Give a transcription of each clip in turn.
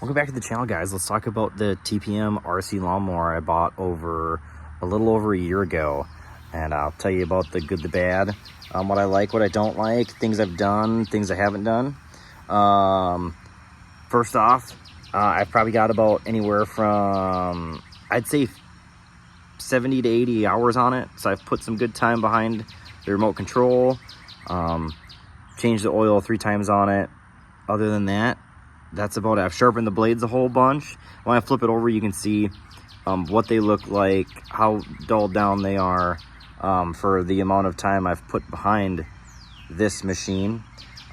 Welcome back to the channel, guys. Let's talk about the TPM RC lawnmower I bought a little over a year ago. And I'll tell you about the good, the bad, what I like, what I don't like, things I've done, things I haven't done. First off, I've probably got about anywhere from, I'd say 70 to 80 hours on it. So I've put some good time behind the remote control, changed the oil 3 times on it. Other than that, that's about it. I've sharpened the blades a whole bunch. When I flip it over, you can see what they look like, how dulled down they are for the amount of time I've put behind this machine.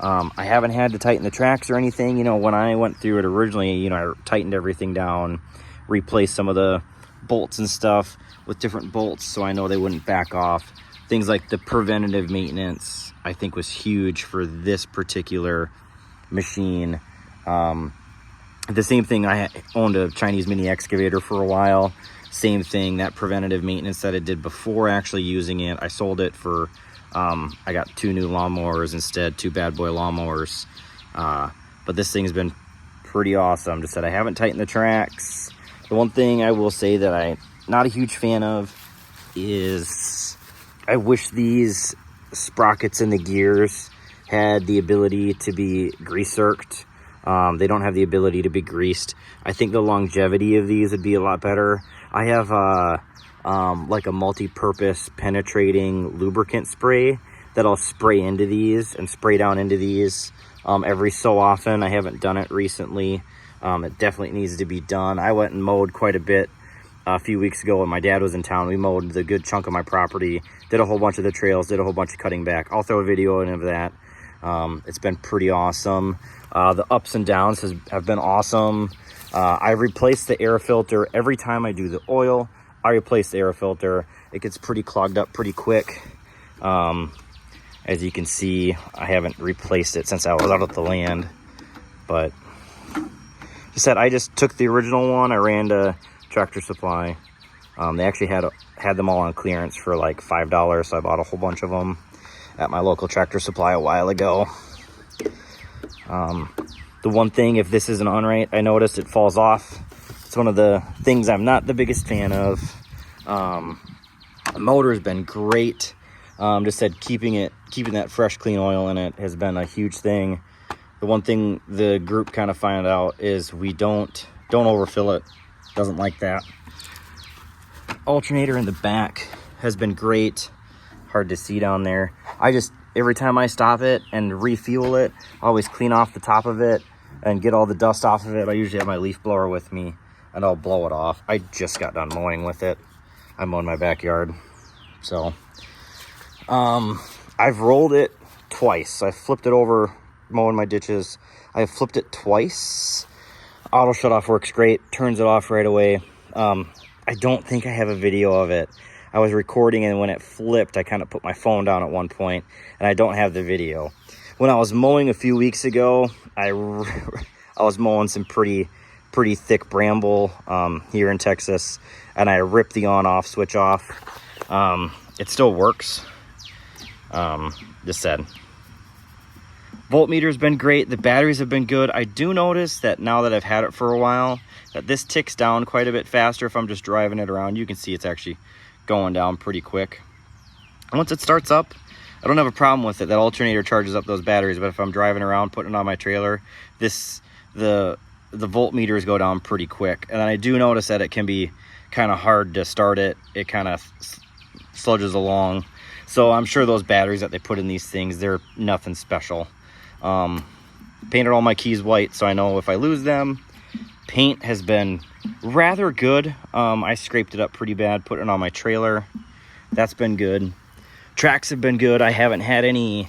I haven't had to tighten the tracks or anything. You know, when I went through it originally, you know, I tightened everything down, replaced some of the bolts and stuff with different bolts so I know they wouldn't back off. Things like the preventative maintenance, I think, was huge for this particular machine. The same thing, I owned a Chinese mini excavator for a while. Same thing, that preventative maintenance that I did before actually using it. I sold it for, I got 2 new lawnmowers instead, 2 bad boy lawnmowers. But this thing's been pretty awesome. Just that I haven't tightened the tracks. The one thing I will say that I'm not a huge fan of is I wish these sprockets in the gears had the ability to be grease-zerked. They don't have the ability to be greased. I think the longevity of these would be a lot better. I have like a multi-purpose penetrating lubricant spray that I'll spray into these and spray down into these every so often. I haven't done it recently. It definitely needs to be done. I went and mowed quite a bit a few weeks ago when my dad was in town. We mowed the good chunk of my property, did a whole bunch of the trails, did a whole bunch of cutting back. I'll throw a video in of that. It's been pretty awesome. The ups and downs have been awesome. I replace the air filter every time I do the oil. I replace the air filter. It gets pretty clogged up pretty quick. As you can see, I haven't replaced it since I was out of the land. But I just took the original one. I ran to Tractor Supply. They actually had them all on clearance for like $5, so I bought a whole bunch of them at my local Tractor Supply a while ago. The one thing, if this isn't on right, I noticed it falls off. It's one of the things I'm not the biggest fan of. The motor's been great. Just said keeping that fresh, clean oil in it has been a huge thing. The one thing the group kind of found out is we don't overfill it. Doesn't like that. Alternator in the back has been great. Hard to see down there. Every time I stop it and refuel it, I always clean off the top of it and get all the dust off of it. I usually have my leaf blower with me and I'll blow it off. I just got done mowing with it. I mowed my backyard. So, I've rolled it twice. I flipped it over mowing my ditches. I've flipped it twice. Auto shut off works great. Turns it off right away. I don't think I have a video of it. I was recording, and when it flipped, I kind of put my phone down at one point, and I don't have the video. When I was mowing a few weeks ago, I was mowing some pretty thick bramble here in Texas, and I ripped the on-off switch off. It still works. Just said. Voltmeter's been great. The batteries have been good. I do notice that now that I've had it for a while, that this ticks down quite a bit faster if I'm just driving it around. You can see it's actually going down pretty quick. Once it starts up, I don't have a problem with it. That alternator charges up those batteries, but if I'm driving around putting it on my trailer, the voltmeters go down pretty quick. And I do notice that it can be kind of hard to start it. It kind of sludges along. So I'm sure those batteries that they put in these things, they're nothing special. Painted all my keys white so I know if I lose them. Paint has been rather good. I scraped it up pretty bad, put it on my trailer. That's been good. Tracks have been good. I haven't had any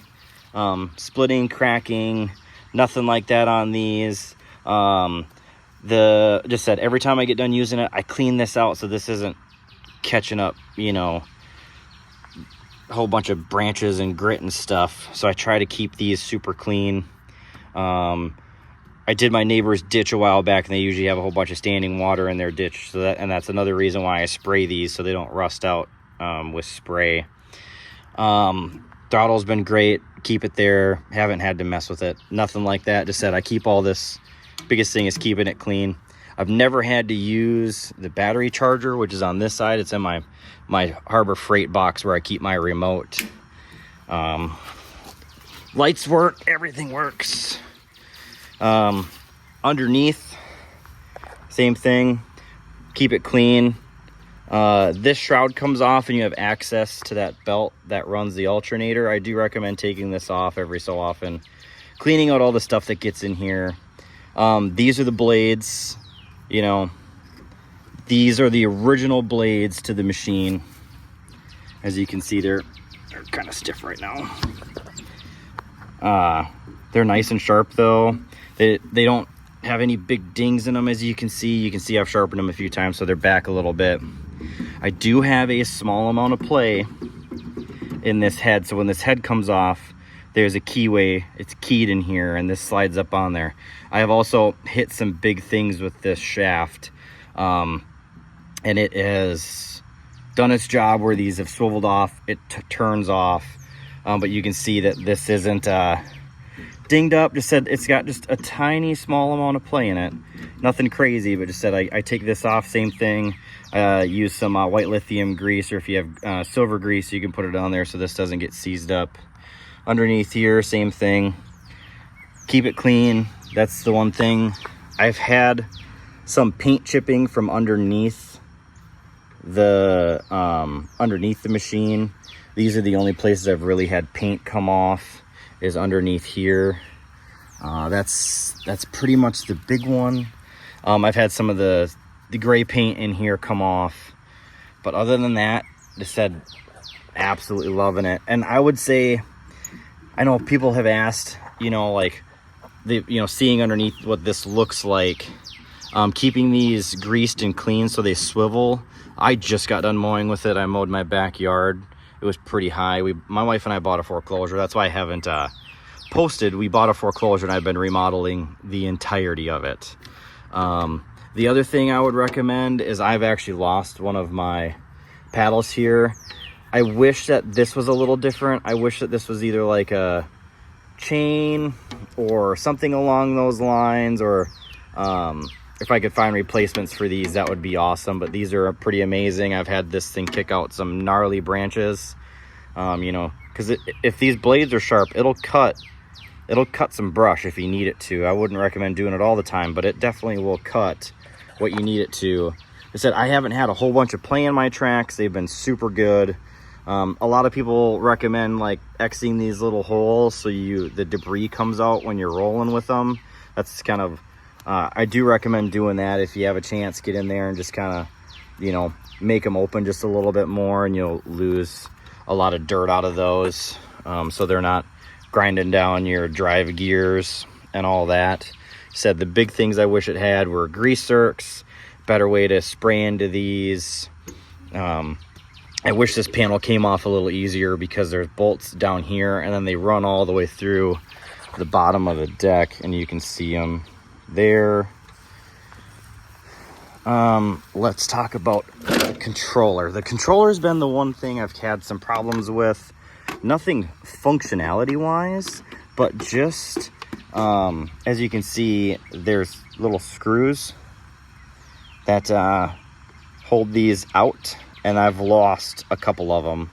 splitting, cracking, nothing like that on these. Just said every time I get done using it, I clean this out so this isn't catching up, you know, a whole bunch of branches and grit and stuff. So I try to keep these super clean. I did my neighbor's ditch a while back, and they usually have a whole bunch of standing water in their ditch. So that's another reason why I spray these so they don't rust out with spray. Throttle's been great. Keep it there. Haven't had to mess with it. Nothing like that. Just said I keep all this Biggest thing is keeping it clean. I've never had to use the battery charger, which is on this side. It's in my Harbor Freight box where I keep my remote. Lights work, everything works. Underneath, same thing. Keep it clean. This shroud comes off and you have access to that belt that runs the alternator. I do recommend taking this off every so often, cleaning out all the stuff that gets in here. These are the blades, you know, these are the original blades to the machine. As you can see, they're kind of stiff right now. They're nice and sharp though. They don't have any big dings in them. As you can see I've sharpened them a few times, so they're back a little bit. I do have a small amount of play in this head, so when this head comes off, there's a keyway. It's keyed in here, and this slides up on there. I have also hit some big things with this shaft, and it has done its job where these have swiveled off. It turns off, but you can see that this isn't dinged up. Just said it's got just a tiny small amount of play in it. Nothing crazy, but just said I take this off. Same thing. Use some white lithium grease, or if you have silver grease, you can put it on there so this doesn't get seized up. Underneath here, same thing. Keep it clean. That's the one thing. I've had some paint chipping from underneath the machine. These are the only places I've really had paint come off, is underneath here. That's pretty much the big one. I've had some of the gray paint in here come off, but other than that, just said absolutely loving it. And I would say, I know people have asked, like seeing underneath what this looks like. Keeping these greased and clean so they swivel. I just got done mowing with it. I mowed my backyard. It was pretty high. My wife and I bought a foreclosure. That's why I haven't posted. We bought a foreclosure and I've been remodeling the entirety of it. The other thing I would recommend is I've actually lost one of my paddles here. I wish that this was a little different. I wish that this was either like a chain or something along those lines, or if I could find replacements for these, that would be awesome. But these are pretty amazing. I've had this thing kick out some gnarly branches, because if these blades are sharp, it'll cut some brush if you need it to. I wouldn't recommend doing it all the time, but it definitely will cut what you need it to. I said I haven't had a whole bunch of play in my tracks. They've been super good. A lot of people recommend like Xing these little holes so the debris comes out when you're rolling with them. That's kind of, I do recommend doing that. If you have a chance, get in there and just kind of, make them open just a little bit more, and you'll lose a lot of dirt out of those. So they're not grinding down your drive gears and all that. Said the big things I wish it had were grease zerks, better way to spray into these. I wish this panel came off a little easier because there's bolts down here and then they run all the way through the bottom of the deck, and you can see them there. Let's talk about the controller. The controller's been the one thing I've had some problems with. Nothing functionality wise, but just as you can see, there's little screws that hold these out, and I've lost a couple of them.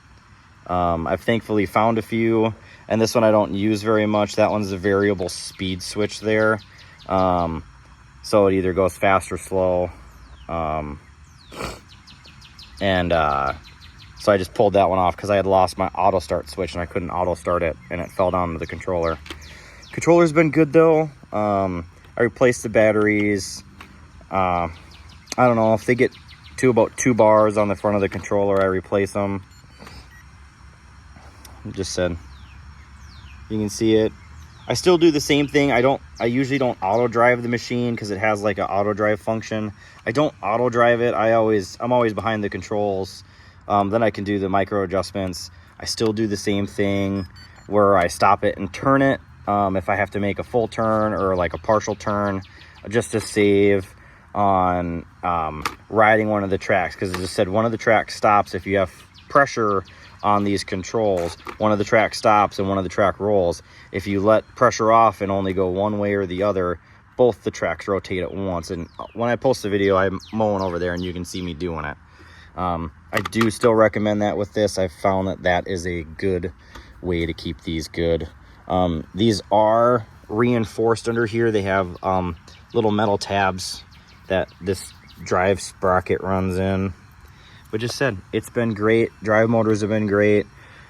I've thankfully found a few, and this one I don't use very much. That one's a variable speed switch there, so it either goes fast or slow. So I just pulled that one off because I had lost my auto start switch and I couldn't auto start it, and it fell down to the controller. Controller's been good though. I replaced the batteries. I don't know if they get to about 2 bars on the front of the controller, I replace them. Just said, you can see it. I still do the same thing. I usually don't auto drive the machine because it has like an auto drive function. I don't auto drive it. I'm always behind the controls. Then I can do the micro adjustments. I still do the same thing where I stop it and turn it if I have to make a full turn or like a partial turn, just to save on riding one of the tracks. Because as I said, one of the tracks stops if you have pressure on these controls. One of the tracks stops and one of the track rolls. If you let pressure off and only go one way or the other, both the tracks rotate at once. And when I post the video, I'm mowing over there and you can see me doing it. I do still recommend that with this. I've found that that is a good way to keep these good. These are reinforced under here. They have little metal tabs that this drive sprocket runs in. But just said, it's been great. Drive motors have been great.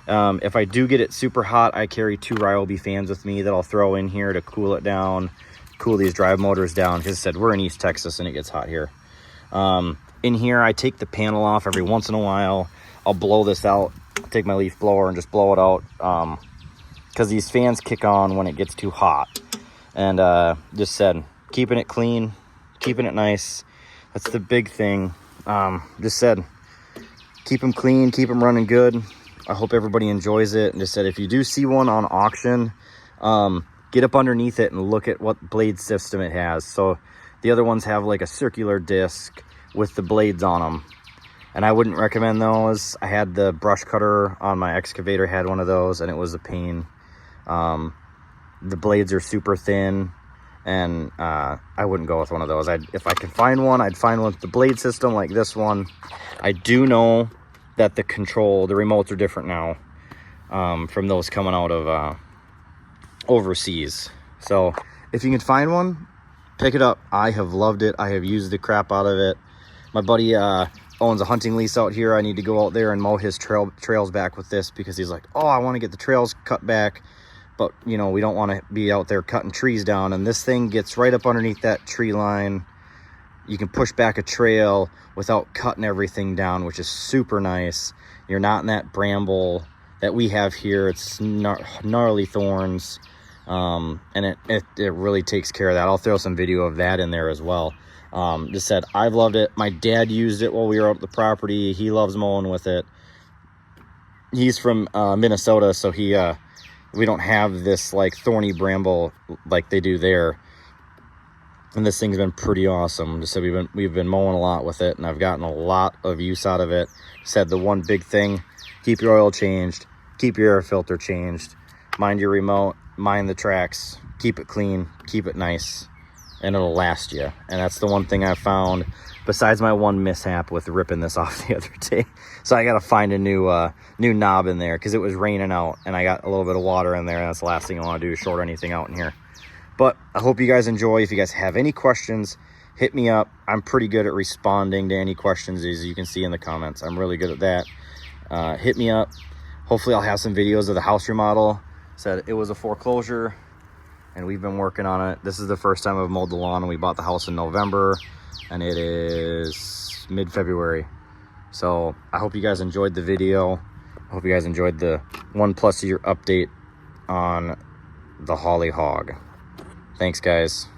If I do get it super hot, I carry 2 Ryobi fans with me that I'll throw in here to cool it down, cool these drive motors down. Because I said, we're in East Texas and it gets hot here. In here, I take the panel off every once in a while. I'll blow this out, take my leaf blower and just blow it out. Because these fans kick on when it gets too hot. And just said, keeping it clean, keeping it nice. That's the big thing. Just said, keep them clean, keep them running good. I hope everybody enjoys it. And just said, if you do see one on auction, get up underneath it and look at what blade system it has. So the other ones have like a circular disc with the blades on them. And I wouldn't recommend those. I had the brush cutter on my excavator, had one of those, and it was a pain. The blades are super thin, and I wouldn't go with one of those. If I can find one, I'd find one with the blade system like this one. I do know that the remotes are different now from those coming out of overseas. So if you can find one, pick it up. I have loved it. I have used the crap out of it. My buddy owns a hunting lease out here. I need to go out there and mow his trails back with this because he's like, oh, I want to get the trails cut back, but you know, we don't want to be out there cutting trees down. And this thing gets right up underneath that tree line. You can push back a trail without cutting everything down, which is super nice. You're not in that bramble that we have here. It's gnarly thorns, and it really takes care of that. I'll throw some video of that in there as well. Just said, I've loved it. My dad used it while we were out at the property. He loves mowing with it. He's from Minnesota, so we don't have this like thorny bramble like they do there. And this thing's been pretty awesome. Just said, we've been mowing a lot with it, and I've gotten a lot of use out of it. Said the one big thing, keep your oil changed, keep your air filter changed, mind your remote, mind the tracks, keep it clean, keep it nice, and it'll last you. And that's the one thing I found, besides my one mishap with ripping this off the other day. So I got to find a new knob in there because it was raining out and I got a little bit of water in there, and that's the last thing I want to do is short anything out in here. But I hope you guys enjoy. If you guys have any questions, hit me up. I'm pretty good at responding to any questions, as you can see in the comments. I'm really good at that. Hit me up. Hopefully I'll have some videos of the house remodel. Said it was a foreclosure, and we've been working on it. This is the first time I've mowed the lawn, and we bought the house in November, and it is mid-February. So I hope you guys enjoyed the video. I hope you guys enjoyed the 1+ year update on the Holly Hog. Thanks, guys.